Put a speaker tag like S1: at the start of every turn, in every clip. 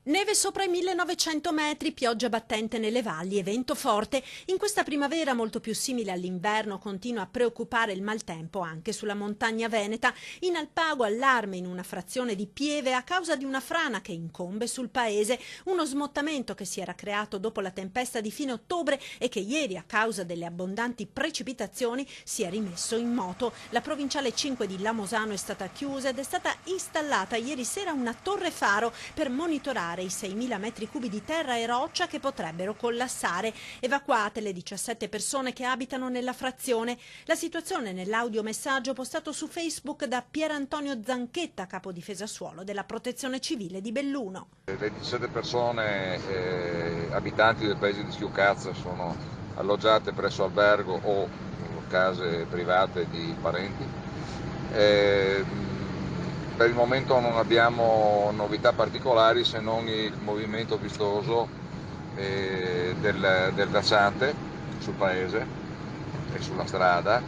S1: Neve sopra i 1900 metri, pioggia battente nelle valli e vento forte. In questa primavera molto più simile all'inverno continua a preoccupare il maltempo anche sulla montagna veneta. In Alpago allarme in una frazione di Pieve a causa di una frana che incombe sul paese. Uno smottamento che si era creato dopo la tempesta di fine ottobre e che ieri a causa delle abbondanti precipitazioni si è rimesso in moto. La provinciale 5 di Lamosano è stata chiusa ed è stata installata ieri sera una torre faro per monitorare i 6.000 metri cubi di terra e roccia che potrebbero collassare. Evacuate le 17 persone che abitano nella frazione. La situazione nell'audiomessaggio postato su Facebook da Pier Antonio Zanchetta, capo difesa suolo della Protezione Civile di Belluno.
S2: Le 17 persone abitanti del paese di Schiucazza sono alloggiate presso albergo o case private di parenti. Per il momento non abbiamo novità particolari se non il movimento vistoso del versante sul paese e sulla strada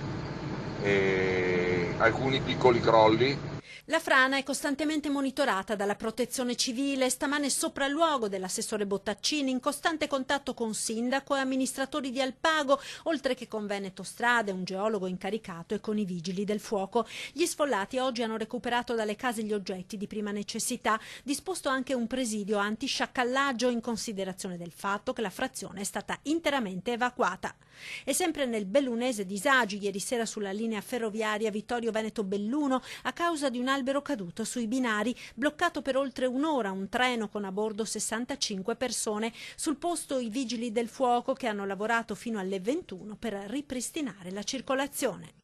S2: e alcuni piccoli crolli.
S1: La frana è costantemente monitorata dalla Protezione Civile, stamane sopralluogo dell'assessore Bottaccini in costante contatto con sindaco e amministratori di Alpago, oltre che con Veneto Strade, un geologo incaricato e con i vigili del fuoco. Gli sfollati oggi hanno recuperato dalle case gli oggetti di prima necessità, disposto anche un presidio antisciacallaggio in considerazione del fatto che la frazione è stata interamente evacuata. E sempre nel bellunese disagi, ieri sera sulla linea ferroviaria Vittorio-Veneto-Belluno a causa di un albero caduto sui binari, bloccato per oltre un'ora un treno con a bordo 65 persone. Sul posto i vigili del fuoco che hanno lavorato fino alle 21 per ripristinare la circolazione.